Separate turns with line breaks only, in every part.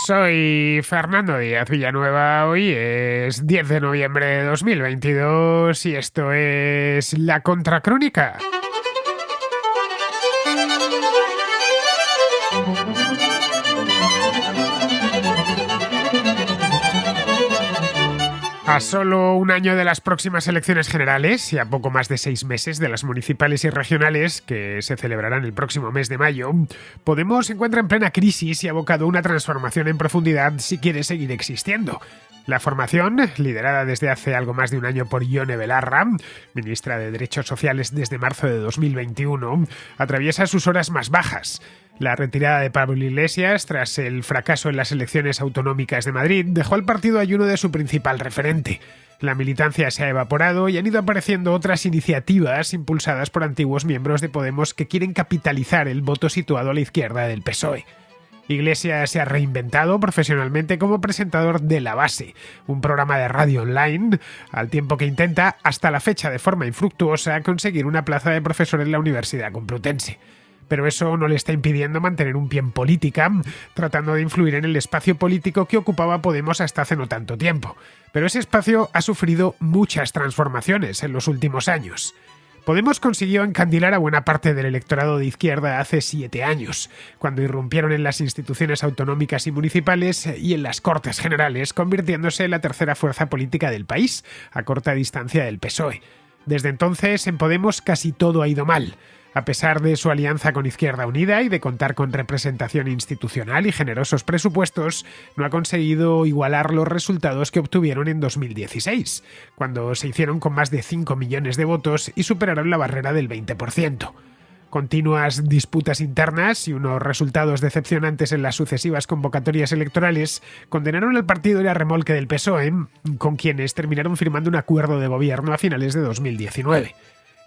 Soy Fernando Díaz Villanueva, hoy es 10 de noviembre de 2022 y esto es La Contracrónica. A solo un año de las próximas elecciones generales y a poco más de 6 meses de las municipales y regionales, que se celebrarán el próximo mes de mayo, Podemos se encuentra en plena crisis y ha abocado a una transformación en profundidad si quiere seguir existiendo. La formación, liderada desde hace algo más de un año por Ione Belarra, ministra de Derechos Sociales desde marzo de 2021, atraviesa sus horas más bajas. La retirada de Pablo Iglesias, tras el fracaso en las elecciones autonómicas de Madrid, dejó al partido ayuno de su principal referente. La militancia se ha evaporado y han ido apareciendo otras iniciativas impulsadas por antiguos miembros de Podemos que quieren capitalizar el voto situado a la izquierda del PSOE. Iglesias se ha reinventado profesionalmente como presentador de La Base, un programa de radio online, al tiempo que intenta, hasta la fecha de forma infructuosa, conseguir una plaza de profesor en la Universidad Complutense. Pero eso no le está impidiendo mantener un pie en política, tratando de influir en el espacio político que ocupaba Podemos hasta hace no tanto tiempo. Pero ese espacio ha sufrido muchas transformaciones en los últimos años. Podemos consiguió encandilar a buena parte del electorado de izquierda hace 7 años, cuando irrumpieron en las instituciones autonómicas y municipales y en las Cortes Generales, convirtiéndose en la tercera fuerza política del país, a corta distancia del PSOE. Desde entonces, en Podemos casi todo ha ido mal. A pesar de su alianza con Izquierda Unida y de contar con representación institucional y generosos presupuestos, no ha conseguido igualar los resultados que obtuvieron en 2016, cuando se hicieron con más de 5 millones de votos y superaron la barrera del 20%. Continuas disputas internas y unos resultados decepcionantes en las sucesivas convocatorias electorales condenaron al partido y a remolque del PSOE, con quienes terminaron firmando un acuerdo de gobierno a finales de 2019.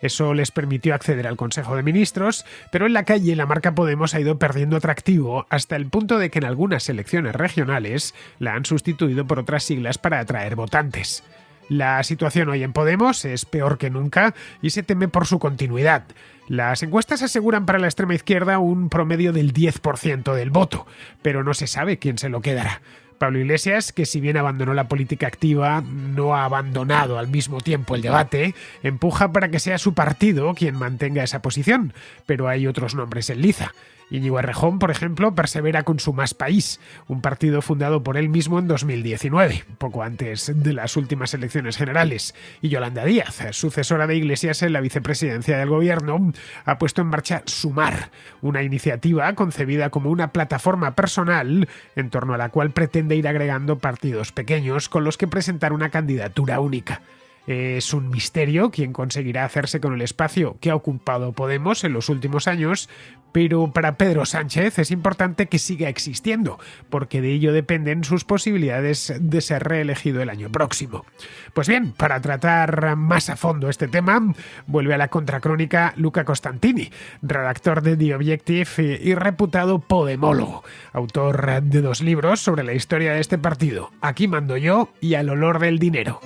Eso les permitió acceder al Consejo de Ministros, pero en la calle la marca Podemos ha ido perdiendo atractivo hasta el punto de que en algunas elecciones regionales la han sustituido por otras siglas para atraer votantes. La situación hoy en Podemos es peor que nunca y se teme por su continuidad. Las encuestas aseguran para la extrema izquierda un promedio del 10% del voto, pero no se sabe quién se lo quedará. Pablo Iglesias, que si bien abandonó la política activa, no ha abandonado al mismo tiempo el debate, empuja para que sea su partido quien mantenga esa posición, pero hay otros nombres en liza. Íñigo Errejón, por ejemplo, persevera con su Más País, un partido fundado por él mismo en 2019, poco antes de las últimas elecciones generales. Y Yolanda Díaz, sucesora de Iglesias en la vicepresidencia del gobierno, ha puesto en marcha Sumar, una iniciativa concebida como una plataforma personal en torno a la cual pretende ir agregando partidos pequeños con los que presentar una candidatura única. Es un misterio quién conseguirá hacerse con el espacio que ha ocupado Podemos en los últimos años, pero para Pedro Sánchez es importante que siga existiendo, porque de ello dependen sus posibilidades de ser reelegido el año próximo. Pues bien, para tratar más a fondo este tema, vuelve a la contracrónica Luca Costantini, redactor de The Objective y reputado podemólogo, autor de 2 libros sobre la historia de este partido, Aquí mando yo y Al olor del dinero.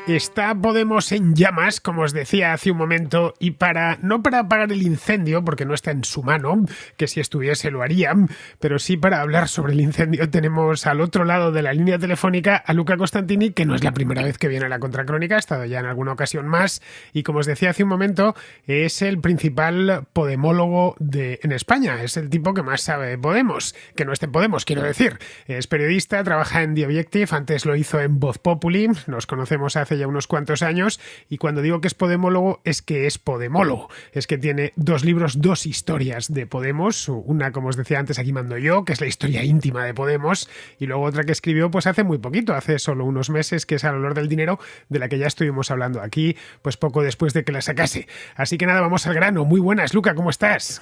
Está Podemos en llamas, como os decía hace un momento, y no para apagar el incendio, porque no está en su mano, que si estuviese lo haría, pero sí para hablar sobre el incendio tenemos al otro lado de la línea telefónica a Luca Costantini, que no es la primera vez que viene a la contracrónica, ha estado ya en alguna ocasión más, y como os decía hace un momento, es el principal podemólogo en España, es el tipo que más sabe de Podemos, que no está en Podemos, quiero decir. Es periodista, trabaja en The Objective, antes lo hizo en Voz Populi, nos conocemos hace ya unos cuantos años, y cuando digo que es podemólogo es que es podemólogo, es que tiene 2 libros, 2 historias de Podemos, una, como os decía antes, Aquí mando yo, que es la historia íntima de Podemos, y luego otra que escribió pues hace muy poquito, hace solo unos meses, que es Al olor del dinero, de la que ya estuvimos hablando aquí pues poco después de que la sacase. Así que nada, vamos al grano. Muy buenas, Luca, ¿cómo estás?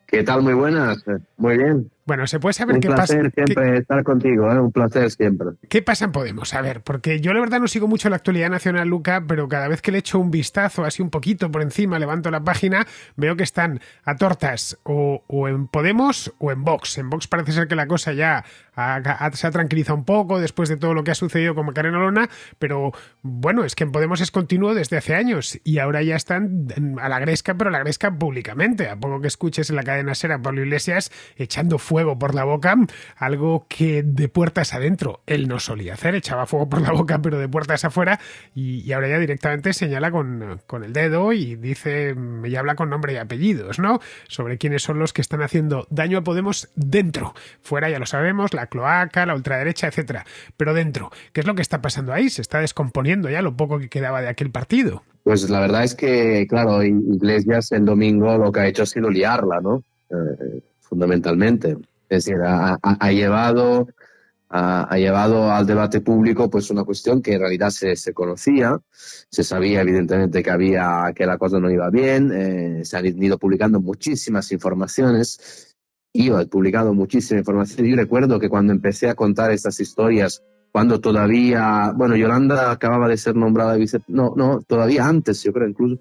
¿Qué tal? Muy buenas. Muy bien.
Bueno, ¿se puede saber
Un placer siempre estar contigo, ¿eh? Un placer siempre.
qué pasa en Podemos? A ver, porque yo la verdad no sigo mucho la actualidad nacional, Luca, pero cada vez que le echo un vistazo, así un poquito por encima, levanto la página, veo que están a tortas o en Podemos o en Vox. En Vox parece ser que la cosa ya se ha tranquilizado un poco después de todo lo que ha sucedido con Macarena Olona, pero bueno, es que en Podemos es continuo desde hace años y ahora ya están a la gresca, pero a la gresca públicamente. A poco que escuches en la cadena SER a Pablo Iglesias echando fuego por la boca, algo que de puertas adentro él no solía hacer, echaba fuego por la boca, pero de puertas afuera, y ahora ya directamente señala con el dedo y dice y habla con nombre y apellidos, ¿no? Sobre quiénes son los que están haciendo daño a Podemos dentro. Fuera ya lo sabemos, la cloaca, la ultraderecha, etcétera. Pero dentro, ¿qué es lo que está pasando ahí? Se está descomponiendo ya lo poco que quedaba de aquel partido.
Pues la verdad es que, claro, Iglesias el domingo lo que ha hecho ha sido liarla, ¿no? Fundamentalmente. Es decir, ha llevado al debate público pues una cuestión que en realidad se conocía, se sabía evidentemente que la cosa no iba bien, se han ido publicando muchísimas informaciones, iba publicado muchísima información. Yo recuerdo que cuando empecé a contar estas historias, cuando todavía, bueno, Yolanda acababa de ser nombrada no, todavía antes, yo creo incluso,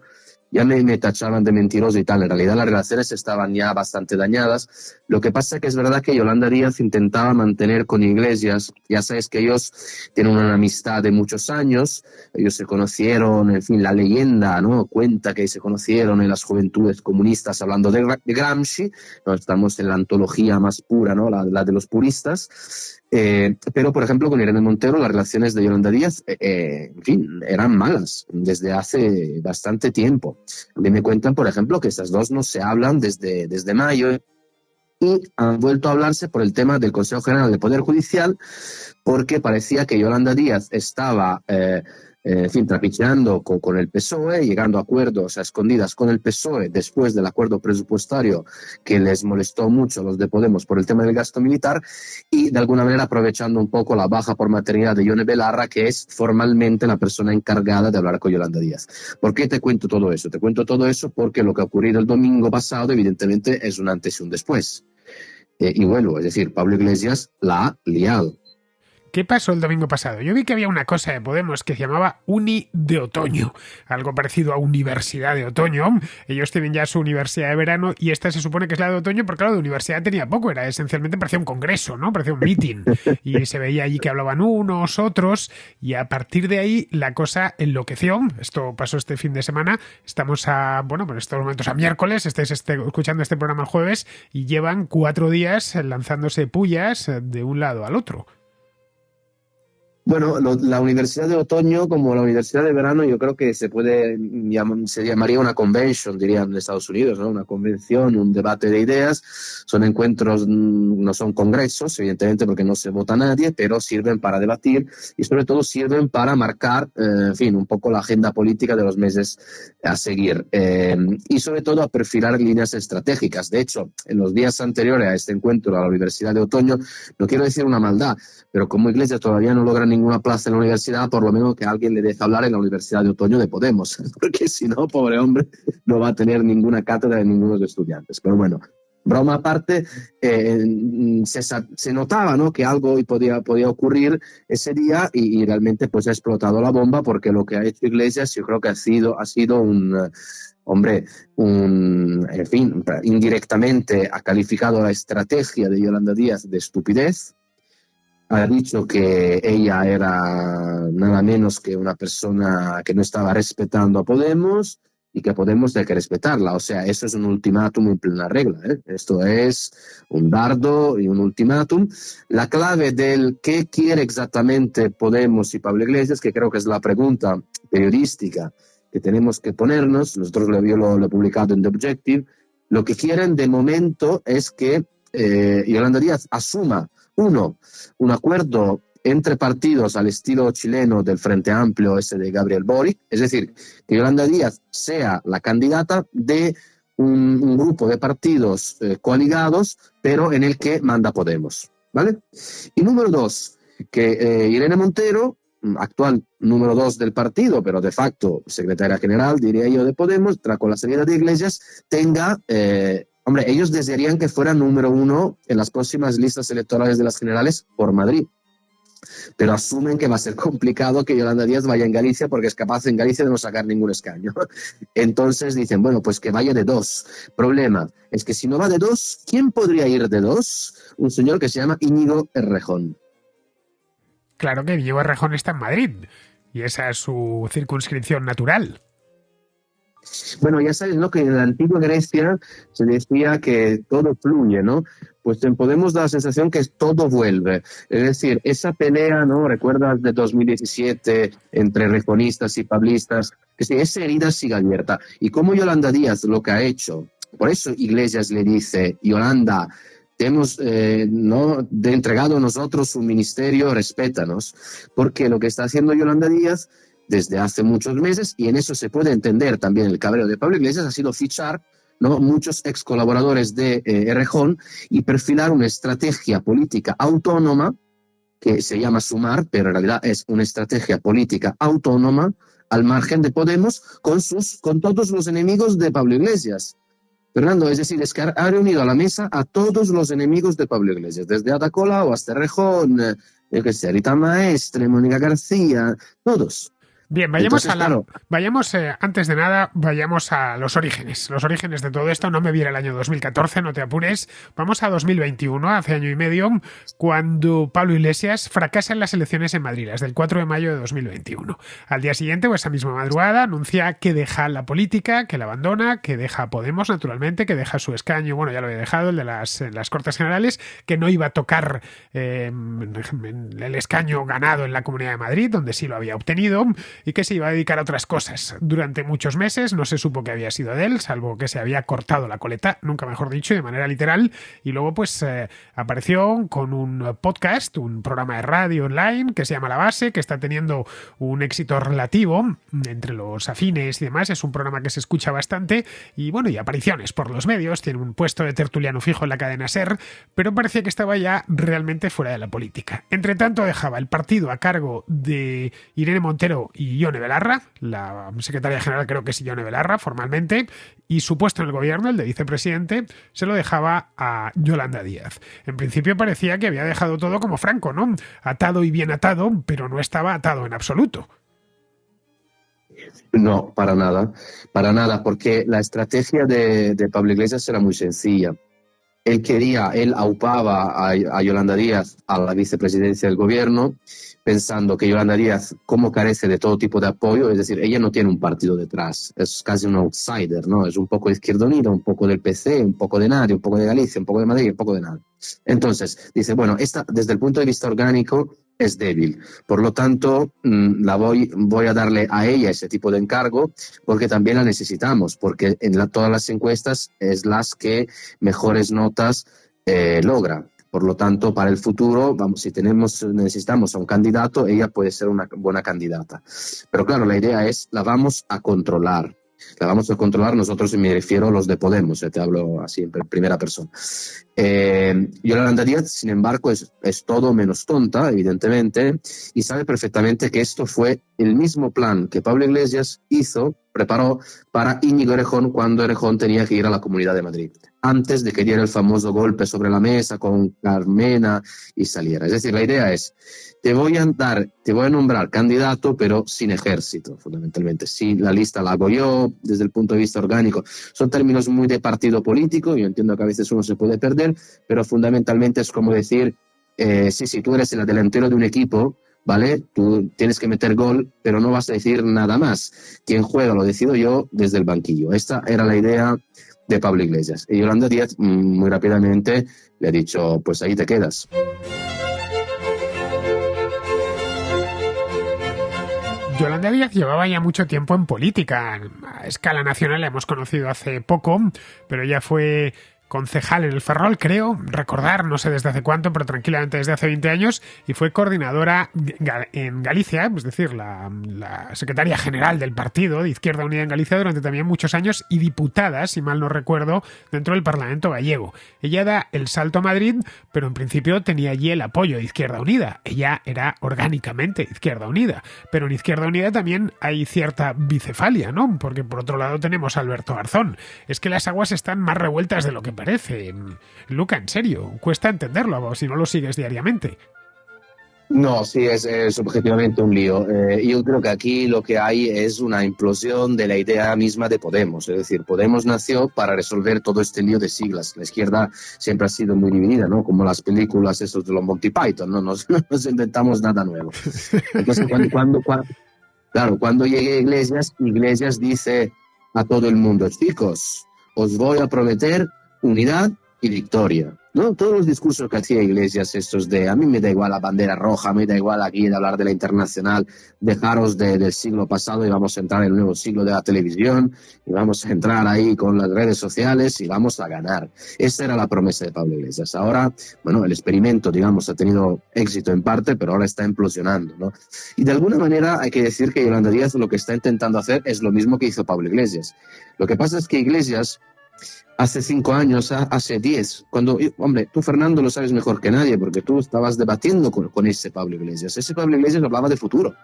ya me tachaban de mentiroso y tal. En realidad las relaciones estaban ya bastante dañadas. Lo que pasa es que es verdad que Yolanda Díaz intentaba mantener con Iglesias, ya sabes que ellos tienen una amistad de muchos años, ellos se conocieron, en fin, la leyenda, ¿no?, cuenta que se conocieron en las juventudes comunistas hablando de Gramsci, no estamos en la antología más pura, ¿no?, la de los puristas. Pero, por ejemplo, con Irene Montero las relaciones de Yolanda Díaz, en fin, eran malas desde hace bastante tiempo. A mí me cuentan, por ejemplo, que estas dos no se hablan desde mayo y han vuelto a hablarse por el tema del Consejo General del Poder Judicial, porque parecía que Yolanda Díaz estaba en fin, trapicheando con el PSOE, llegando a acuerdos a escondidas con el PSOE después del acuerdo presupuestario que les molestó mucho a los de Podemos por el tema del gasto militar, y de alguna manera aprovechando un poco la baja por maternidad de Ione Belarra, que es formalmente la persona encargada de hablar con Yolanda Díaz. ¿Por qué te cuento todo eso? Te cuento todo eso porque lo que ha ocurrido el domingo pasado evidentemente es un antes y un después. Y bueno, es decir, Pablo Iglesias la ha liado.
¿Qué pasó el domingo pasado? Yo vi que había una cosa de Podemos que se llamaba Uni de Otoño, algo parecido a Universidad de Otoño. Ellos tienen ya su Universidad de Verano y esta se supone que es la de Otoño, pero claro, de universidad tenía poco, era esencialmente parecía un congreso, ¿no? Parecía un meeting y se veía allí que hablaban unos, otros, y a partir de ahí la cosa enloqueció. Esto pasó este fin de semana, estamos bueno, por estos momentos a miércoles, estáis escuchando este programa el jueves y llevan 4 días lanzándose pullas de un lado al otro.
Bueno, la Universidad de Otoño como la Universidad de Verano yo creo que se llamaría una convention, dirían en Estados Unidos, ¿no? Una convención, un debate de ideas. Son encuentros, no son congresos, evidentemente, porque no se vota nadie, pero sirven para debatir y sobre todo sirven para marcar, en fin, un poco la agenda política de los meses a seguir, y sobre todo a perfilar líneas estratégicas. De hecho, en los días anteriores a este encuentro a la Universidad de Otoño, no quiero decir una maldad, pero como Iglesias todavía no logra ninguna plaza en la universidad, por lo menos que alguien le deje hablar en la Universidad de Otoño de Podemos, porque si no, pobre hombre, no va a tener ninguna cátedra de ninguno de los estudiantes. Pero bueno, broma aparte, se notaba, ¿no?, que algo podía ocurrir ese día y realmente pues ha explotado la bomba, porque lo que ha hecho Iglesias yo creo que ha sido un... Hombre, en fin, indirectamente ha calificado la estrategia de Yolanda Díaz de estupidez. Ha dicho que ella era nada menos que una persona que no estaba respetando a Podemos y que a Podemos hay que respetarla. O sea, eso es un ultimátum en plena regla, ¿eh? Esto es un dardo y un ultimátum. La clave del qué quiere exactamente Podemos y Pablo Iglesias, que creo que es la pregunta periodística que tenemos que ponernos, nosotros yo lo he publicado en The Objective, lo que quieren de momento es que Yolanda Díaz asuma, un acuerdo entre partidos al estilo chileno del Frente Amplio, ese de Gabriel Boric, es decir, que Yolanda Díaz sea la candidata de un grupo de partidos coaligados, pero en el que manda Podemos, ¿vale? Y número 2, que Irene Montero, actual número 2 del partido, pero de facto secretaria general, diría yo, de Podemos, con la salida de Iglesias, tenga Hombre, ellos desearían que fuera número uno en las próximas listas electorales de las generales por Madrid, pero asumen que va a ser complicado que Yolanda Díaz vaya en Galicia porque es capaz en Galicia de no sacar ningún escaño. Entonces dicen, bueno, pues que vaya de dos. Problema es que si no va de dos, ¿quién podría ir de dos? Un señor que se llama Íñigo Errejón.
Claro que Íñigo Errejón está en Madrid y esa es su circunscripción natural.
Bueno, ya sabes, ¿no?, que en la antigua Grecia se decía que todo fluye, ¿no? Pues en Podemos da la sensación que todo vuelve. Es decir, esa pelea, ¿no?, recuerdas de 2017 entre rejonistas y pablistas, que sí, esa herida sigue abierta. Y como Yolanda Díaz lo que ha hecho, por eso Iglesias le dice, Yolanda, te hemos no de entregado a nosotros un ministerio, respétanos, porque lo que está haciendo Yolanda Díaz desde hace muchos meses, y en eso se puede entender también el cabreo de Pablo Iglesias, ha sido fichar, ¿no?, muchos ex colaboradores de Errejón y perfilar una estrategia política autónoma que se llama Sumar, pero en realidad es una estrategia política autónoma al margen de Podemos con todos los enemigos de Pablo Iglesias. Fernando, es decir, es que ha reunido a la mesa a todos los enemigos de Pablo Iglesias, desde Ada Colau hasta Errejón, Rita Maestre, Mónica García, todos.
Bien, vayamos antes de nada, vayamos a los orígenes de todo esto. No me viene el año 2014, no te apures. Vamos a 2021, hace año y medio, cuando Pablo Iglesias fracasa en las elecciones en Madrid, las del 4 de mayo de 2021. Al día siguiente, o esa misma madrugada, anuncia que deja la política, que la abandona, que deja a Podemos, naturalmente, que deja su escaño, bueno, ya lo había dejado, el de las Cortes Generales, que no iba a tocar el escaño ganado en la Comunidad de Madrid, donde sí lo había obtenido, y que se iba a dedicar a otras cosas. Durante muchos meses no se supo qué había sido de él, salvo que se había cortado la coleta, nunca mejor dicho, de manera literal, y luego pues apareció con un podcast, un programa de radio online que se llama La Base, que está teniendo un éxito relativo entre los afines y demás. Es un programa que se escucha bastante y bueno, y apariciones por los medios, tiene un puesto de tertuliano fijo en la cadena SER, pero parecía que estaba ya realmente fuera de la política. Entre tanto dejaba el partido a cargo de Irene Montero y Ione Belarra, la secretaria general creo que es Ione Belarra formalmente, y su puesto en el gobierno, el de vicepresidente, se lo dejaba a Yolanda Díaz. En principio parecía que había dejado todo como Franco, ¿no? Atado y bien atado, pero no estaba atado en absoluto.
No, para nada, porque la estrategia de Pablo Iglesias era muy sencilla. Él aupaba a Yolanda Díaz a la vicepresidencia del gobierno, pensando que Yolanda Díaz, como carece de todo tipo de apoyo, es decir, ella no tiene un partido detrás, es casi un outsider, ¿no? Es un poco de Izquierda Unida, un poco del PC, un poco de nadie, un poco de Galicia, un poco de Madrid, un poco de nada. Entonces, dice, bueno, esta desde el punto de vista orgánico es débil, por lo tanto, voy a darle a ella ese tipo de encargo porque también la necesitamos, porque en todas las encuestas es las que mejores notas logra. Por lo tanto, para el futuro, si necesitamos a un candidato, ella puede ser una buena candidata. Pero claro, la idea es, la vamos a controlar. La vamos a controlar nosotros, y me refiero a los de Podemos, te hablo así en primera persona. Yolanda Díaz, sin embargo, es todo menos tonta, evidentemente, y sabe perfectamente que esto fue el mismo plan que Pablo Iglesias preparó para Íñigo Errejón cuando Errejón tenía que ir a la Comunidad de Madrid, antes de que diera el famoso golpe sobre la mesa con Carmena y saliera. Es decir, la idea es, te voy a nombrar candidato, pero sin ejército, fundamentalmente. Si la lista la hago yo, desde el punto de vista orgánico. Son términos muy de partido político, yo entiendo que a veces uno se puede perder, pero fundamentalmente es como decir, sí, tú eres el delantero de un equipo, ¿vale? Tú tienes que meter gol, pero no vas a decir nada más. Quien juega lo decido yo desde el banquillo. Esta era la idea de Pablo Iglesias. Y Yolanda Díaz muy rápidamente le ha dicho, pues ahí te quedas.
Yolanda Díaz llevaba ya mucho tiempo en política. A escala nacional la hemos conocido hace poco, pero ella fue concejal en el Ferrol, creo recordar, no sé desde hace cuánto, pero tranquilamente desde hace 20 años, y fue coordinadora en Galicia, es decir, la secretaria general del partido de Izquierda Unida en Galicia durante también muchos años, y diputada, si mal no recuerdo, dentro del Parlamento gallego. Ella da el salto a Madrid, pero en principio tenía allí el apoyo de Izquierda Unida. Ella era orgánicamente Izquierda Unida, pero en Izquierda Unida también hay cierta bicefalia, ¿no? Porque por otro lado tenemos a Alberto Garzón. Es que las aguas están más revueltas de lo que parece. Luca, en serio, cuesta entenderlo si no lo sigues diariamente.
No, sí, es objetivamente un lío. Yo creo que aquí lo que hay es una implosión de la idea misma de Podemos. Es decir, Podemos nació para resolver todo este lío de siglas. La izquierda siempre ha sido muy dividida, ¿no? Como las películas esos de los Monty Python, ¿no? No nos inventamos nada nuevo. Entonces, claro, cuando llegue Iglesias, Iglesias dice a todo el mundo, chicos, os voy a prometer unidad y victoria. ¿No? Todos los discursos que hacía Iglesias, estos de a mí me da igual la bandera roja, me da igual aquí de hablar de la internacional, dejaros del siglo pasado y vamos a entrar en el nuevo siglo de la televisión y vamos a entrar ahí con las redes sociales y vamos a ganar. Esa era la promesa de Pablo Iglesias. Ahora, bueno, el experimento, digamos, ha tenido éxito en parte, pero ahora está implosionando, ¿no? Y de alguna manera hay que decir que Yolanda Díaz lo que está intentando hacer es lo mismo que hizo Pablo Iglesias. Lo que pasa es que Iglesias hace 5 años, hace 10, cuando, hombre, tú Fernando lo sabes mejor que nadie, porque tú estabas debatiendo con ese Pablo Iglesias. Ese Pablo Iglesias hablaba de futuro,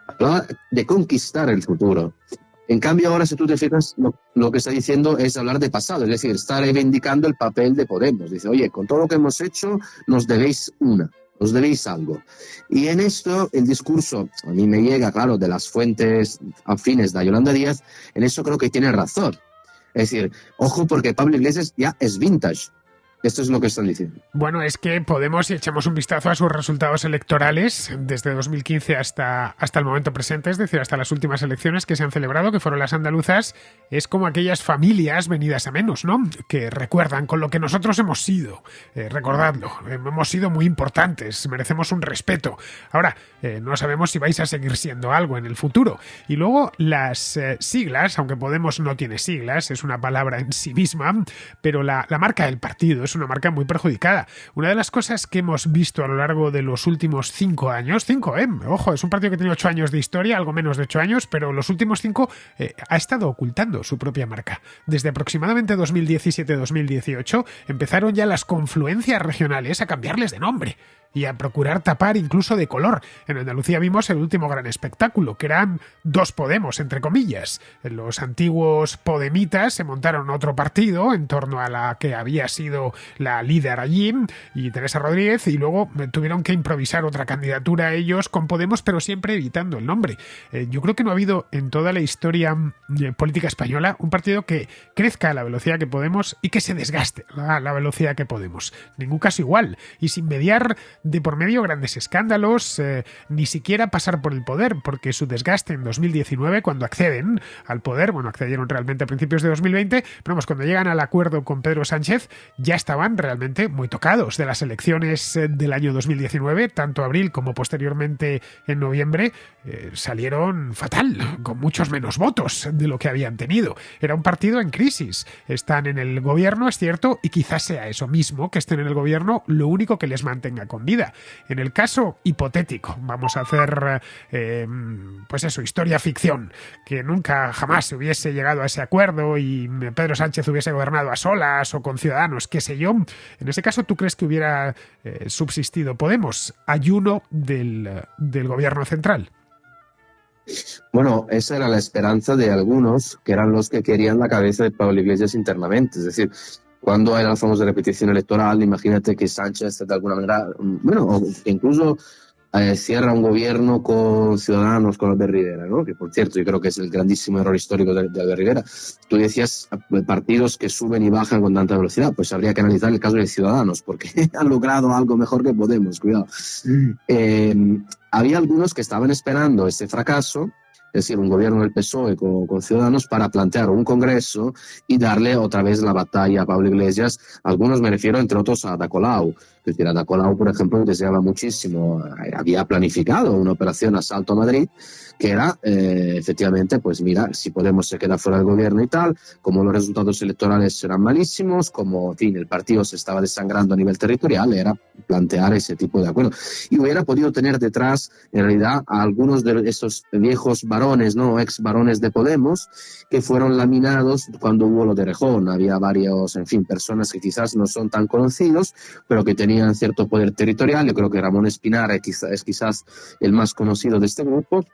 hablaba de conquistar el futuro. En cambio ahora, si tú te fijas, lo que está diciendo es hablar de pasado, es decir, está reivindicando el papel de Podemos. Dice, oye, con todo lo que hemos hecho, nos debéis os debéis algo. Y en esto el discurso, a mí me llega, claro, de las fuentes afines de Yolanda Díaz, en eso creo que tiene razón. Es decir, ojo porque Pablo Iglesias ya es vintage. Esto es lo que están diciendo.
Bueno, es que Podemos, si echamos un vistazo a sus resultados electorales desde 2015 hasta el momento presente, es decir, hasta las últimas elecciones que se han celebrado, que fueron las andaluzas, es como aquellas familias venidas a menos, ¿no? Que recuerdan con lo que nosotros hemos sido. Recordadlo, hemos sido muy importantes, merecemos un respeto. Ahora, no sabemos si vais a seguir siendo algo en el futuro. Y luego las siglas, aunque Podemos no tiene siglas, es una palabra en sí misma, pero la marca del partido es una marca muy perjudicada. Una de las cosas que hemos visto a lo largo de los últimos 5 años, ojo, es un partido que tiene 8 años de historia, algo menos de 8 años, pero los últimos 5 ha estado ocultando su propia marca. Desde aproximadamente 2017-2018 empezaron ya las confluencias regionales a cambiarles de nombre y a procurar tapar incluso de color. En Andalucía vimos el último gran espectáculo, que eran 2 Podemos, entre comillas. Los antiguos podemitas se montaron otro partido en torno a la que había sido la líder allí, y Teresa Rodríguez, y luego tuvieron que improvisar otra candidatura a ellos con Podemos, pero siempre evitando el nombre. Yo creo que no ha habido en toda la historia política española un partido que crezca a la velocidad que Podemos y que se desgaste a la velocidad que Podemos. Ningún caso igual, y sin mediar de por medio grandes escándalos, ni siquiera pasar por el poder, porque su desgaste en 2019, cuando acceden al poder, bueno, accedieron realmente a principios de 2020, pero vamos, cuando llegan al acuerdo con Pedro Sánchez, ya estaban realmente muy tocados de las elecciones del año 2019, tanto abril como posteriormente en noviembre, salieron fatal, con muchos menos votos de lo que habían tenido. Era un partido en crisis. Están en el gobierno, es cierto, y quizás sea eso mismo, que estén en el gobierno, lo único que les mantenga con vida. En el caso hipotético, vamos a hacer pues eso, historia ficción, que nunca jamás se hubiese llegado a ese acuerdo y Pedro Sánchez hubiese gobernado a solas o con Ciudadanos, qué sé yo. En ese caso, ¿tú crees que hubiera subsistido Podemos? Ayuno del gobierno central.
Bueno, esa era la esperanza de algunos, que eran los que querían la cabeza de Pablo Iglesias internamente. Es decir, cuando era la famosa repetición electoral, imagínate que Sánchez de alguna manera, bueno, o incluso cierra un gobierno con Ciudadanos, con Albert Rivera, ¿no? Que por cierto yo creo que es el grandísimo error histórico de Albert Rivera. Tú decías partidos que suben y bajan con tanta velocidad, pues habría que analizar el caso de Ciudadanos, porque han logrado algo mejor que Podemos, cuidado. Había algunos que estaban esperando ese fracaso, es decir, un gobierno del PSOE con Ciudadanos, para plantear un congreso y darle otra vez la batalla a Pablo Iglesias. Algunos me refiero, entre otros, a Ada Colau. Es decir, Ada Colau, por ejemplo, deseaba muchísimo, había planificado una operación Asalto a Madrid, que era, efectivamente, pues mira, si Podemos se queda fuera del gobierno y tal, como los resultados electorales serán malísimos, como, en fin, el partido se estaba desangrando a nivel territorial, era plantear ese tipo de acuerdo. Y hubiera podido tener detrás, en realidad, a algunos de esos viejos varones, ¿no?, ex varones de Podemos, que fueron laminados cuando hubo lo de Rejón. Había varios, en fin, personas que quizás no son tan conocidos, pero que tenían cierto poder territorial. Yo creo que Ramón Espinar es quizás el más conocido de este grupo.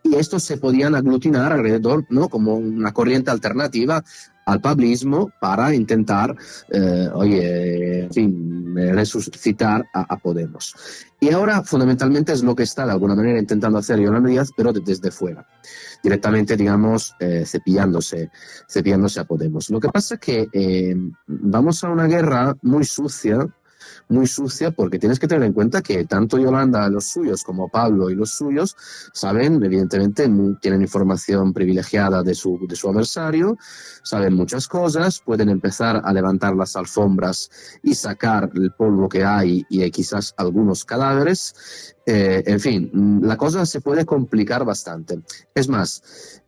Y estos se podían aglutinar alrededor, ¿no?, como una corriente alternativa al pablismo para intentar, en fin, resucitar a Podemos. Y ahora, fundamentalmente, es lo que está de alguna manera intentando hacer Yolanda Díaz, pero desde fuera, directamente, digamos, cepillándose a Podemos. Lo que pasa es que vamos a una guerra muy sucia, porque tienes que tener en cuenta que tanto Yolanda los suyos como Pablo y los suyos saben, evidentemente, tienen información privilegiada de su adversario, saben muchas cosas, pueden empezar a levantar las alfombras y sacar el polvo que hay y quizás algunos cadáveres. En fin, la cosa se puede complicar bastante. Es más,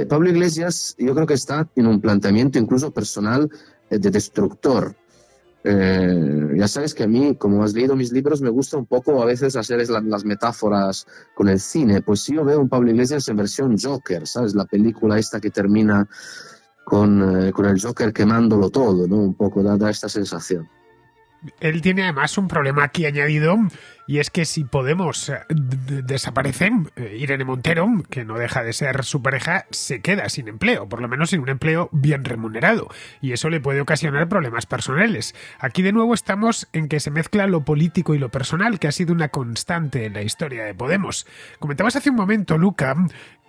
Pablo Iglesias yo creo que está en un planteamiento incluso personal de destructor. Ya sabes que a mí, como has leído mis libros, me gusta un poco a veces hacer las metáforas con el cine. Pues sí, yo veo un Pablo Iglesias en versión Joker, ¿sabes? La película esta que termina con el Joker quemándolo todo, ¿no? Un poco da esta sensación.
Él tiene además un problema aquí añadido, y es que si Podemos desaparece, Irene Montero, que no deja de ser su pareja, se queda sin empleo, por lo menos sin un empleo bien remunerado, y eso le puede ocasionar problemas personales. Aquí de nuevo estamos en que se mezcla lo político y lo personal, que ha sido una constante en la historia de Podemos. Comentabas hace un momento, Luca,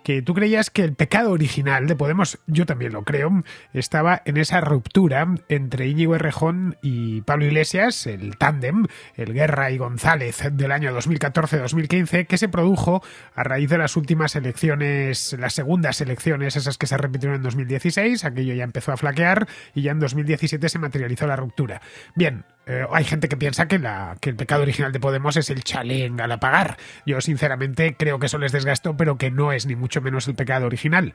que tú creías que el pecado original de Podemos, yo también lo creo, estaba en esa ruptura entre Íñigo Errejón y Pablo Iglesias, el tándem, el Guerra y González del año 2014-2015, que se produjo a raíz de las últimas elecciones, las segundas elecciones, esas que se repitieron en 2016, aquello ya empezó a flaquear y ya en 2017 se materializó la ruptura. Bien, hay gente que piensa que el pecado original de Podemos es el chalé en Galapagar. Yo sinceramente creo que eso les desgastó, pero que no es ni mucho menos el pecado original.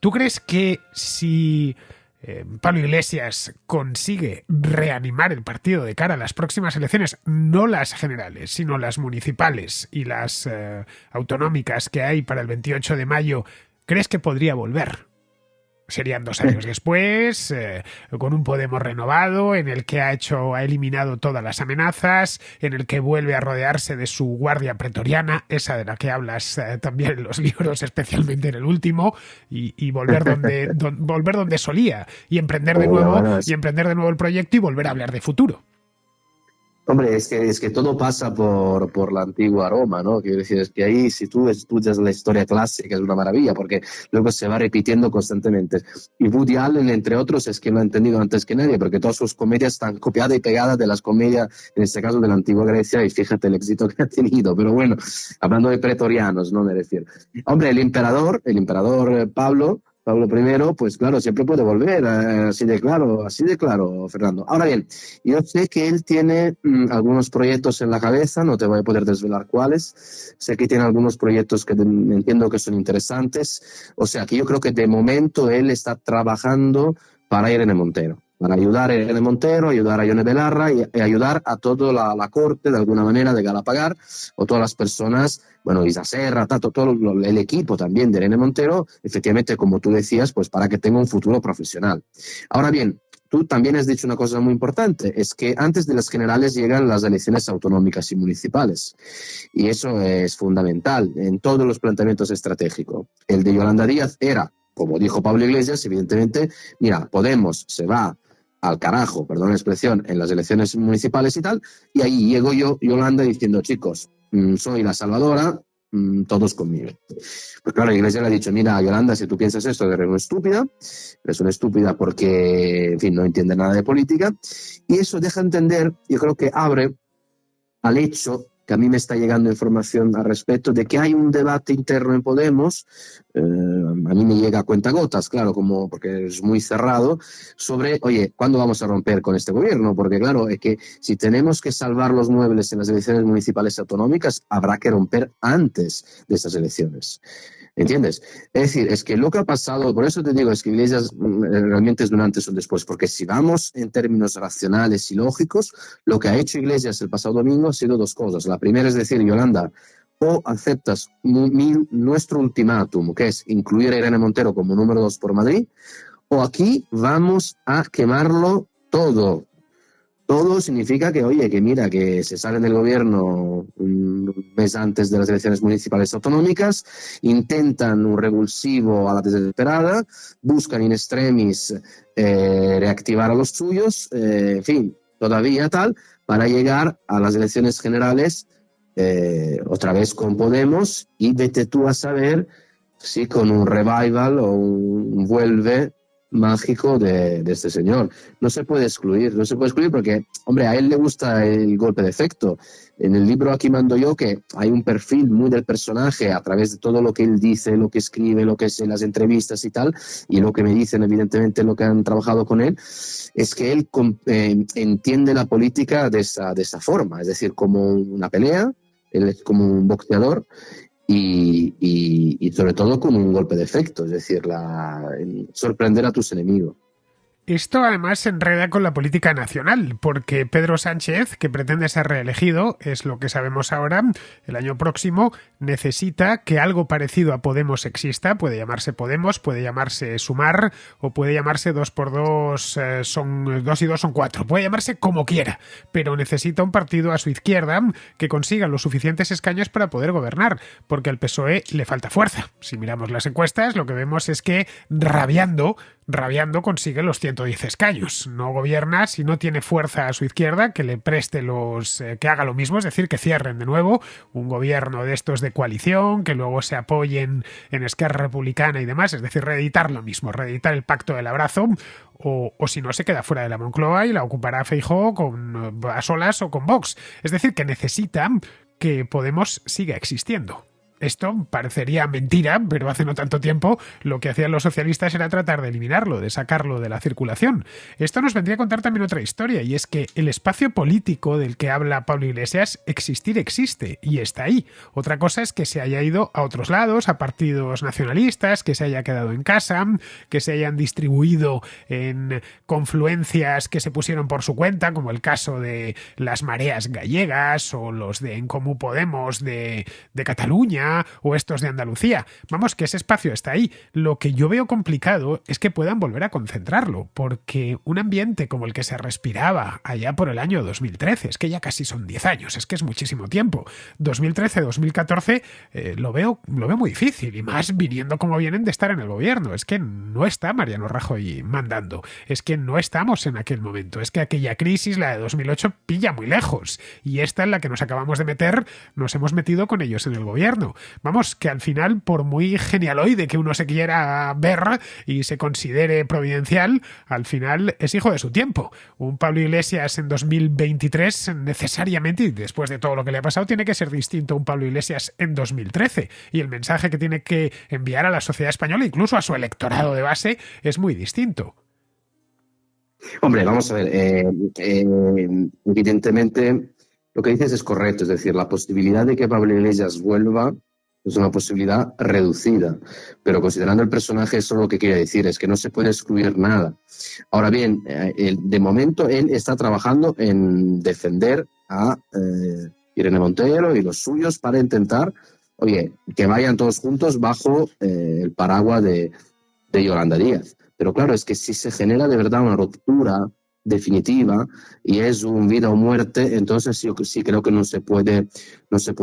¿Tú crees que si Pablo Iglesias consigue reanimar el partido de cara a las próximas elecciones, no las generales, sino las municipales y las autonómicas que hay para el 28 de mayo, crees que podría volver? Serían 2 años después, con un Podemos renovado, en el que ha eliminado todas las amenazas, en el que vuelve a rodearse de su guardia pretoriana, esa de la que hablas también en los libros, especialmente en el último, y volver volver donde solía, y emprender de nuevo el proyecto y volver a hablar de futuro.
Hombre, es que todo pasa por la antigua Roma, ¿no? Quiero decir, es que ahí si tú estudias la historia clásica es una maravilla, porque luego se va repitiendo constantemente. Y Woody Allen, entre otros, es que lo ha entendido antes que nadie, porque todas sus comedias están copiadas y pegadas de las comedias, en este caso de la antigua Grecia, y fíjate el éxito que ha tenido. Pero bueno, hablando de pretorianos, ¿no? Me refiero. Hombre, el emperador Pablo I, pues claro, siempre puede volver, así de claro, Fernando. Ahora bien, yo sé que él tiene algunos proyectos en la cabeza, no te voy a poder desvelar cuáles, sé que tiene algunos proyectos que entiendo que son interesantes, o sea que yo creo que de momento él está trabajando para Irene Montero. Para ayudar a Irene Montero, ayudar a Ione Belarra y ayudar a toda la corte, de alguna manera, de Galapagar, o todas las personas, bueno, Isa Serra, todo el equipo también de Irene Montero, efectivamente, como tú decías, pues para que tenga un futuro profesional. Ahora bien, tú también has dicho una cosa muy importante, es que antes de las generales llegan las elecciones autonómicas y municipales. Y eso es fundamental en todos los planteamientos estratégicos. El de Yolanda Díaz era, como dijo Pablo Iglesias, evidentemente, mira, Podemos se va al carajo, perdón la expresión, en las elecciones municipales y tal, y ahí llego yo, Yolanda, diciendo, chicos, soy la salvadora, todos conmigo. Pues claro, la Iglesia le ha dicho, mira, Yolanda, si tú piensas esto, eres una estúpida porque, en fin, no entiende nada de política, y eso deja entender, yo creo que abre al hecho que a mí me está llegando información al respecto de que hay un debate interno en Podemos, a mí me llega a cuentagotas, claro, porque es muy cerrado, sobre, oye, ¿cuándo vamos a romper con este gobierno? Porque claro, es que si tenemos que salvar los muebles en las elecciones municipales autonómicas, habrá que romper antes de esas elecciones. ¿Entiendes? Es decir, es que lo que ha pasado, por eso te digo, es que Iglesias realmente es de un antes y un después, porque si vamos en términos racionales y lógicos, lo que ha hecho Iglesias el pasado domingo ha sido 2 cosas. La primera es decir, Yolanda, o aceptas nuestro ultimátum, que es incluir a Irene Montero como número 2 por Madrid, o aquí vamos a quemarlo todo. Todo significa que, oye, que mira, que se salen del gobierno un mes antes de las elecciones municipales autonómicas, intentan un revulsivo a la desesperada, buscan in extremis reactivar a los suyos, en fin, todavía tal, para llegar a las elecciones generales otra vez con Podemos y vete tú a saber si con un revival o un vuelve mágico de este señor. No se puede excluir, no se puede excluir porque, hombre, a él le gusta el golpe de efecto. En el libro Aquí mando yo, que hay un perfil muy del personaje a través de todo lo que él dice, lo que escribe, lo que es en las entrevistas y tal, y lo que me dicen, evidentemente, lo que han trabajado con él, es que él entiende la política de esa forma, es decir, como una pelea, él es como un boxeador, y sobre todo con un golpe de efecto, es decir, sorprender a tus enemigos.
Esto además se enreda con la política nacional, porque Pedro Sánchez, que pretende ser reelegido, es lo que sabemos ahora, el año próximo, necesita que algo parecido a Podemos exista. Puede llamarse Podemos, puede llamarse Sumar, o puede llamarse 2x2 son 2 y 2 son 4. Puede llamarse como quiera, pero necesita un partido a su izquierda que consiga los suficientes escaños para poder gobernar, porque al PSOE le falta fuerza. Si miramos las encuestas, lo que vemos es que rabiando consigue los 110 escaños. No gobierna si no tiene fuerza a su izquierda que le preste que haga lo mismo, es decir, que cierren de nuevo un gobierno de estos de coalición, que luego se apoyen en Esquerra Republicana y demás, es decir, reeditar lo mismo, reeditar el pacto del abrazo, o si no se queda fuera de la Moncloa y la ocupará Feijóo a solas o con Vox. Es decir, que necesita que Podemos siga existiendo. Esto parecería mentira, pero hace no tanto tiempo lo que hacían los socialistas era tratar de eliminarlo, de sacarlo de la circulación. Esto nos vendría a contar también otra historia, y es que el espacio político del que habla Pablo Iglesias existir existe, y está ahí. Otra cosa es que se haya ido a otros lados, a partidos nacionalistas, que se haya quedado en casa, que se hayan distribuido en confluencias que se pusieron por su cuenta, como el caso de las mareas gallegas o los de En Comú Podemos de Cataluña, o estos de Andalucía. Vamos, que ese espacio está ahí. Lo que yo veo complicado es que puedan volver a concentrarlo, porque un ambiente como el que se respiraba allá por el año 2013, es que ya casi son 10 años, es que es muchísimo tiempo. 2013-2014 lo veo muy difícil, y más viniendo como vienen de estar en el gobierno. Es que no está Mariano Rajoy mandando, es que no estamos en aquel momento, es que aquella crisis, la de 2008, pilla muy lejos, y esta en la que nos acabamos de meter, nos hemos metido con ellos en el gobierno. Vamos, que al final, por muy genialoide que uno se quiera ver y se considere providencial, al final es hijo de su tiempo. Un Pablo Iglesias en 2023 necesariamente, y después de todo lo que le ha pasado, tiene que ser distinto a un Pablo Iglesias en 2013. Y el mensaje que tiene que enviar a la sociedad española, incluso a su electorado de base, es muy distinto.
Hombre, vamos a ver, evidentemente lo que dices es correcto, es decir, la posibilidad de que Pablo Iglesias vuelva es una posibilidad reducida, pero considerando el personaje, eso lo que quiere decir es que no se puede excluir nada. Ahora bien, de momento él está trabajando en defender a Irene Montero y los suyos para intentar, oye, que vayan todos juntos bajo el paraguas de Yolanda Díaz. Pero claro, es que si se genera de verdad una ruptura definitiva y es un vida o muerte, entonces sí creo que no se puede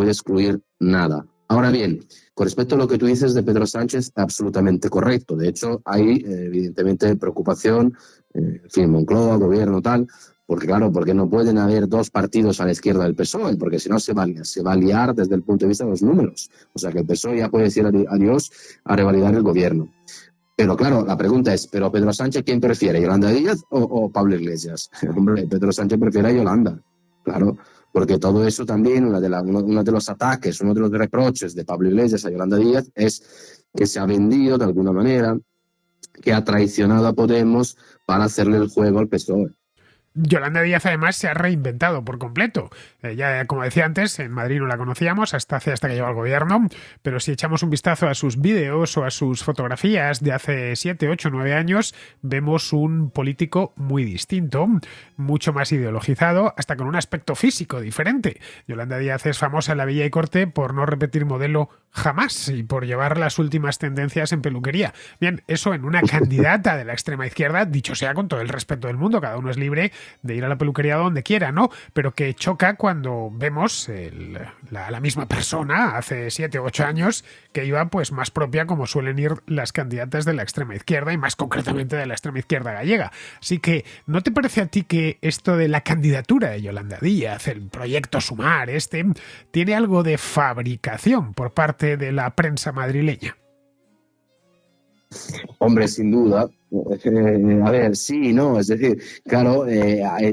excluir nada. Ahora bien, con respecto a lo que tú dices de Pedro Sánchez, absolutamente correcto. De hecho, hay evidentemente preocupación, en fin, Moncloa, gobierno, tal, porque claro, porque no pueden haber dos partidos a la izquierda del PSOE, porque si no se va a liar desde el punto de vista de los números. O sea que el PSOE ya puede decir adiós a revalidar el gobierno. Pero claro, la pregunta es, ¿pero Pedro Sánchez quién prefiere, Yolanda Díaz o Pablo Iglesias? Hombre, Pedro Sánchez prefiere a Yolanda, claro, porque todo eso también, uno de los ataques, uno de los reproches de Pablo Iglesias a Yolanda Díaz es que se ha vendido de alguna manera, que ha traicionado a Podemos para hacerle el juego al PSOE.
Yolanda Díaz además se ha reinventado por completo. Ya, como decía antes, en Madrid no la conocíamos hasta que llegó al gobierno, pero si echamos un vistazo a sus vídeos o a sus fotografías de hace 7, 8, 9 años, vemos un político muy distinto, mucho más ideologizado, hasta con un aspecto físico diferente. Yolanda Díaz es famosa en la Villa y Corte por no repetir modelo jamás y por llevar las últimas tendencias en peluquería. Bien, eso en una candidata de la extrema izquierda, dicho sea con todo el respeto del mundo, cada uno es libre de ir a la peluquería donde quiera, ¿no? Pero que choca cuando vemos la misma persona hace 7 u 8 años que iba pues más propia como suelen ir las candidatas de la extrema izquierda y más concretamente de la extrema izquierda gallega. Así que, ¿no te parece a ti que esto de la candidatura de Yolanda Díaz, el proyecto Sumar tiene algo de fabricación por parte de la prensa madrileña?
Hombre, sin duda. A ver, sí, no, es decir, claro,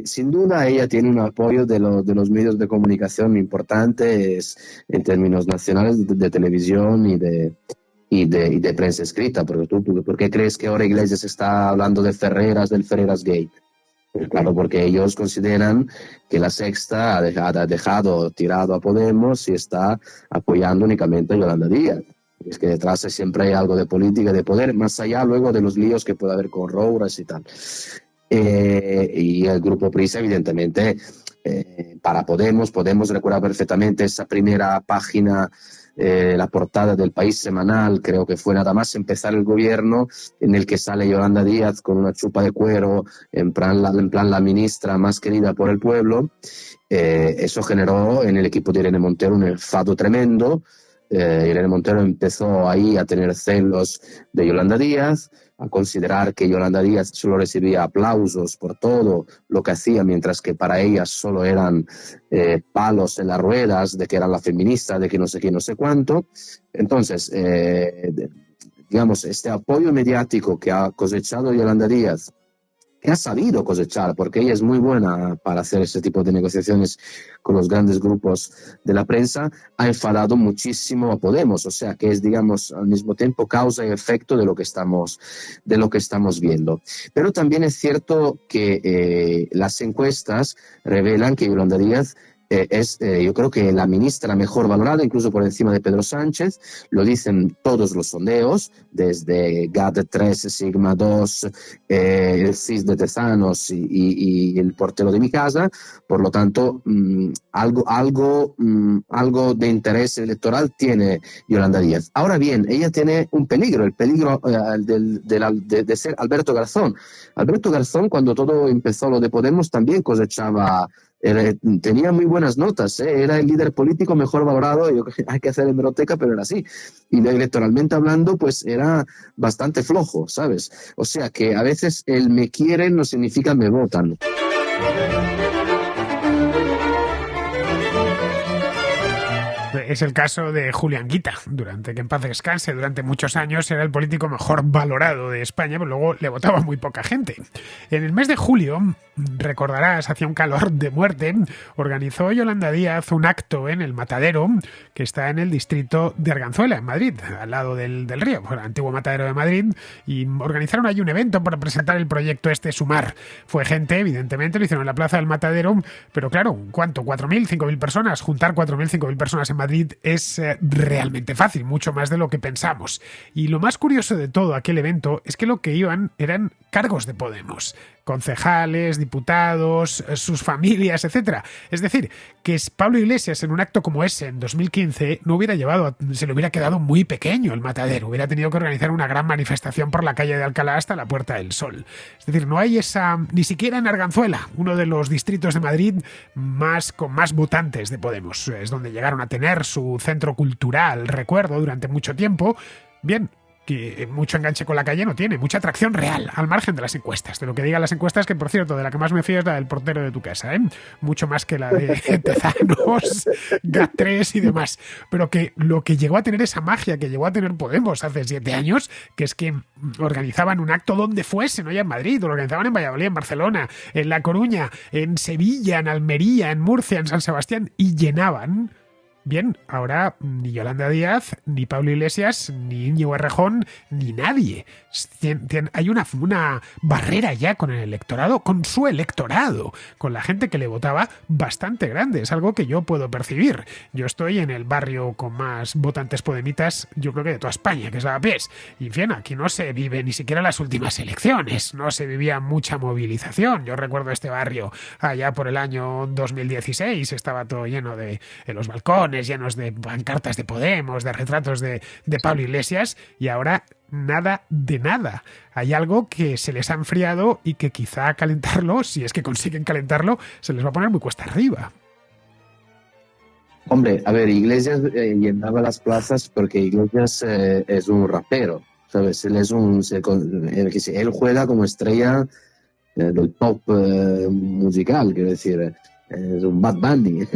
sin duda ella tiene un apoyo de los medios de comunicación importantes en términos nacionales de televisión y de prensa escrita, porque ¿por qué crees que ahora Iglesias está hablando de Ferreras, del Ferreras Gate? Pues claro, porque ellos consideran que la Sexta ha dejado tirado a Podemos y está apoyando únicamente a Yolanda Díaz. Es que detrás siempre hay algo de política, de poder, más allá luego de los líos que puede haber con Rouras y tal. Y el grupo Prisa, evidentemente, para Podemos recuerda perfectamente esa primera página, la portada del País Semanal, creo que fue nada más empezar el gobierno, en el que sale Yolanda Díaz con una chupa de cuero, en plan la ministra más querida por el pueblo. Eso generó en el equipo de Irene Montero un enfado tremendo. Irene Montero empezó ahí a tener celos de Yolanda Díaz, a considerar que Yolanda Díaz solo recibía aplausos por todo lo que hacía, mientras que para ella solo eran palos en las ruedas, de que era la feminista, de que no sé qué, no sé cuánto. Entonces, digamos, este apoyo mediático que ha cosechado Yolanda Díaz, que ha sabido cosechar, porque ella es muy buena para hacer ese tipo de negociaciones con los grandes grupos de la prensa, ha enfadado muchísimo a Podemos, o sea que es, digamos, al mismo tiempo causa y efecto de lo que estamos viendo. Pero también es cierto que las encuestas revelan que Yolanda Díaz yo creo que la ministra mejor valorada, incluso por encima de Pedro Sánchez, lo dicen todos los sondeos, desde GAD3, Sigma 2, el CIS de Tezanos y el portero de mi casa. Por lo tanto, algo de interés electoral tiene Yolanda Díaz. Ahora bien, ella tiene un peligro, el peligro de ser Alberto Garzón. Alberto Garzón, cuando todo empezó lo de Podemos, también cosechaba... tenía muy buenas notas, era el líder político mejor valorado, hay que hacer hemeroteca, pero era así. Y electoralmente hablando, pues era bastante flojo, ¿sabes? O sea que a veces el me quieren no significa me votan.
Es el caso de Julián Guita, que en paz descanse, durante muchos años era el político mejor valorado de España, pero luego le votaba muy poca gente. En el mes de julio, recordarás, hacía un calor de muerte, organizó Yolanda Díaz un acto en el Matadero, que está en el distrito de Arganzuela, en Madrid, al lado del río, el antiguo Matadero de Madrid, y organizaron allí un evento para presentar el proyecto Sumar. Fue gente, evidentemente, lo hicieron en la plaza del Matadero, pero claro, ¿cuánto? 4.000, 5.000 personas, juntar 4.000, 5.000 personas en Madrid es realmente fácil, mucho más de lo que pensamos. Y lo más curioso de todo aquel evento es que lo que iban eran cargos de Podemos, concejales, diputados, sus familias, etcétera. Es decir, que Pablo Iglesias en un acto como ese en 2015 no hubiera se le hubiera quedado muy pequeño el Matadero, hubiera tenido que organizar una gran manifestación por la calle de Alcalá hasta la Puerta del Sol. Es decir, no hay ni siquiera en Arganzuela, uno de los distritos de Madrid con más votantes de Podemos. Es donde llegaron a tener su centro cultural, recuerdo, durante mucho tiempo. Bien, que mucho enganche con la calle no tiene, mucha atracción real, al margen de las encuestas, de lo que digan las encuestas, que por cierto, de la que más me fío es la del portero de tu casa, mucho más que la de Tezanos, GAT3 y demás, pero que lo que llegó a tener esa magia que llegó a tener Podemos hace 7 años, que es que organizaban un acto donde fuese, no ya en Madrid, lo organizaban en Valladolid, en Barcelona, en La Coruña, en Sevilla, en Almería, en Murcia, en San Sebastián, y llenaban Bien, ahora ni Yolanda Díaz, ni Pablo Iglesias, ni Íñigo Errejón, ni nadie. Hay una barrera ya con el electorado, con su electorado, con la gente que le votaba bastante grande. Es algo que yo puedo percibir. Yo estoy en el barrio con más votantes podemitas, yo creo que de toda España, que es Lavapiés. Y bien, aquí no se vive ni siquiera las últimas elecciones. No se vivía mucha movilización. Yo recuerdo este barrio allá por el año 2016. Estaba todo lleno de los balcones llenos de pancartas de Podemos, de retratos de Pablo Iglesias, y ahora nada de nada. Hay algo que se les ha enfriado y que quizá calentarlo, si es que consiguen calentarlo, se les va a poner muy cuesta arriba.
Hombre, a ver, Iglesias llenaba las plazas porque Iglesias es un rapero, ¿sabes? Él juega como estrella del pop musical, quiero decir, es un Bad Bunny.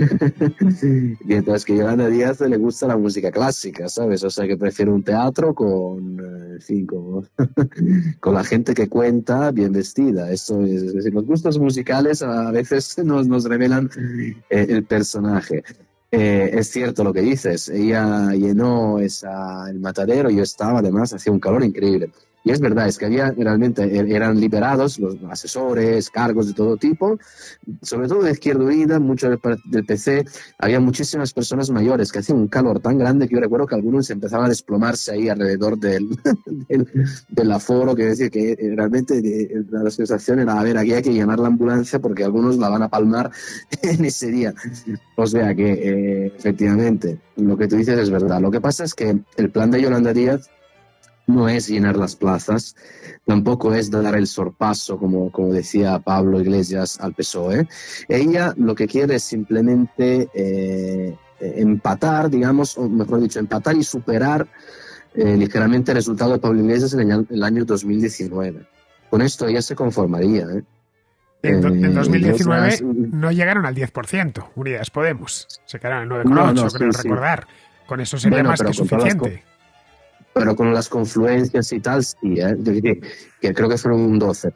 Mientras que a Yolanda Díaz le gusta la música clásica, ¿sabes? O sea que prefiere un teatro en fin, con la gente que cuenta bien vestida. Eso es decir, los gustos musicales a veces nos revelan el personaje. Es cierto lo que dices, ella llenó el matadero, yo estaba, además hacía un calor increíble. Y es verdad, es que eran liberados los asesores, cargos de todo tipo, sobre todo de Izquierda Unida, mucho del PC, había muchísimas personas mayores que hacía un calor tan grande que yo recuerdo que algunos empezaban a desplomarse ahí alrededor del aforo, que decir que realmente la sensación era, a ver, aquí hay que llamar la ambulancia porque algunos la van a palmar en ese día. O sea que efectivamente, lo que tú dices es verdad. Lo que pasa es que el plan de Yolanda Díaz no es llenar las plazas, tampoco es dar el sorpaso, como decía Pablo Iglesias, al PSOE. Ella lo que quiere es simplemente empatar, digamos, o mejor dicho, empatar y superar ligeramente el resultado de Pablo Iglesias en el año 2019. Con esto ella se conformaría.
En 2019
otras...
no llegaron al 10%, Unidas Podemos. Se quedaron en 9,8,
No,
creo
sí.
recordar. Con eso sería más que suficiente.
Pero con las confluencias y tal, sí, que creo que fueron un 12.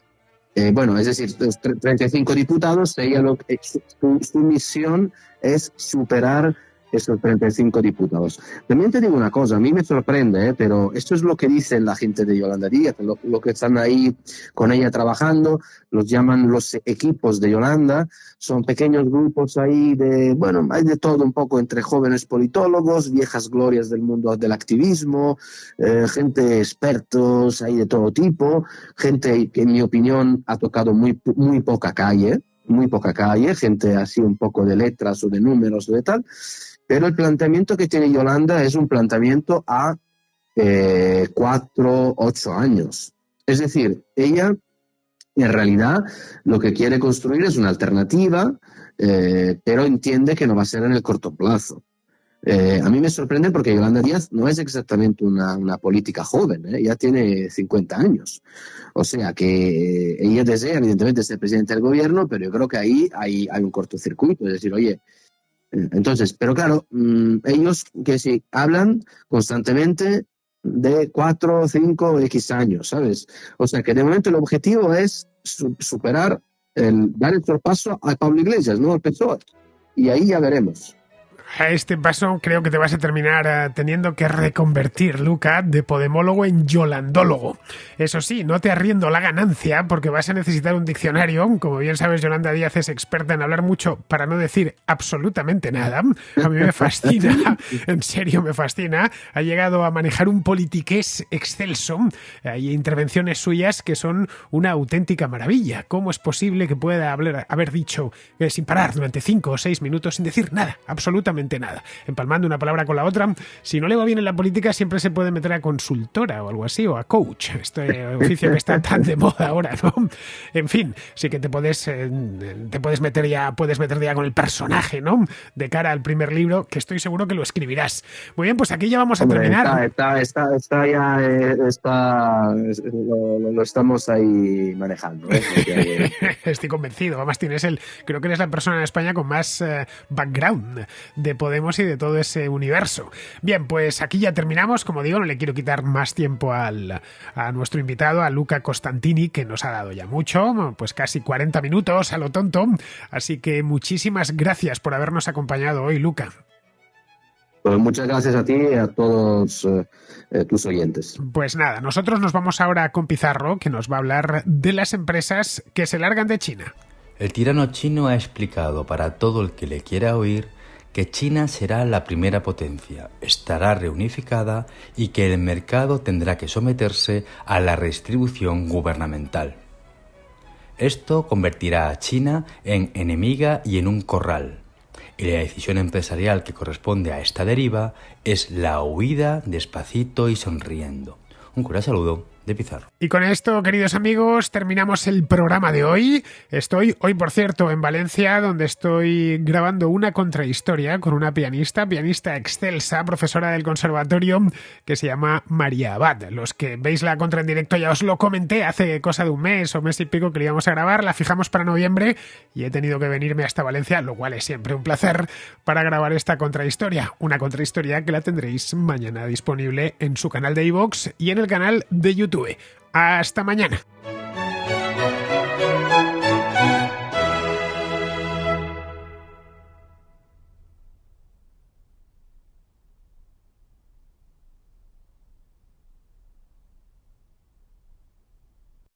Bueno, es decir, 35 diputados, su misión es superar esos 35 diputados. También te digo una cosa, a mí me sorprende, pero esto es lo que dicen la gente de Yolanda Díaz, lo que están ahí con ella trabajando, los llaman los equipos de Yolanda, son pequeños grupos ahí hay de todo un poco entre jóvenes politólogos, viejas glorias del mundo del activismo, gente expertos ahí de todo tipo, gente que en mi opinión ha tocado muy poca calle, gente así un poco de letras o de números o de tal, pero el planteamiento que tiene Yolanda es un planteamiento a 4, 8 años. Es decir, ella en realidad lo que quiere construir es una alternativa, pero entiende que no va a ser en el corto plazo. A mí me sorprende porque Yolanda Díaz no es exactamente una política joven, ya tiene 50 años. O sea que ella desea evidentemente ser presidente del gobierno, pero yo creo que ahí hay un cortocircuito, es decir, oye, entonces, pero claro, ellos que sí hablan constantemente de 4, 5, X años, ¿sabes? O sea que de momento el objetivo es superar, dar el sorpaso a Pablo Iglesias, ¿no? Al PSOE. Y ahí ya veremos.
A este paso creo que te vas a terminar teniendo que reconvertir, Luca, de podemólogo en yolandólogo. Eso sí, no te arriendo la ganancia porque vas a necesitar un diccionario. Como bien sabes, Yolanda Díaz es experta en hablar mucho para no decir absolutamente nada. A mí me fascina, en serio me fascina. Ha llegado a manejar un politiqués excelso. Hay intervenciones suyas que son una auténtica maravilla. ¿Cómo es posible que pueda haber dicho sin parar durante 5 o 6 minutos sin decir nada, absolutamente nada, empalmando una palabra con la otra? Si no le va bien en la política, siempre se puede meter a consultora o algo así, o a coach, este oficio que está tan de moda ahora, ¿no? En fin, sí que te puedes meter ya con el personaje, ¿no? De cara al primer libro, que estoy seguro que lo escribirás. Muy bien, pues aquí ya vamos a terminar.
Lo estamos ahí manejando.
Estoy convencido. Además creo que eres la persona en España con más background de Podemos y de todo ese universo. Bien, pues aquí ya terminamos. Como digo, no le quiero quitar más tiempo a nuestro invitado, a Luca Costantini, que nos ha dado ya mucho, pues casi 40 minutos a lo tonto. Así que muchísimas gracias por habernos acompañado hoy, Luca.
Pues muchas gracias a ti y a todos tus oyentes.
Pues nada, nosotros nos vamos ahora con Pizarro, que nos va a hablar de las empresas que se largan de China.
El tirano chino ha explicado para todo el que le quiera oír que China será la primera potencia, estará reunificada y que el mercado tendrá que someterse a la redistribución gubernamental. Esto convertirá a China en enemiga y en un corral. Y la decisión empresarial que corresponde a esta deriva es la huida despacito y sonriendo. Un cordial saludo de Pizarro.
Y con esto, queridos amigos, terminamos el programa de hoy. Estoy hoy, por cierto, en Valencia, donde estoy grabando una contrahistoria con una pianista excelsa, profesora del conservatorio, que se llama María Abad. Los que veis la contra en directo ya os lo comenté hace cosa de un mes o mes y pico que le íbamos a grabar. La fijamos para noviembre y he tenido que venirme hasta Valencia, lo cual es siempre un placer, para grabar esta contrahistoria. Una contrahistoria que la tendréis mañana disponible en su canal de iVoox y en el canal de YouTube. ¡Hasta mañana!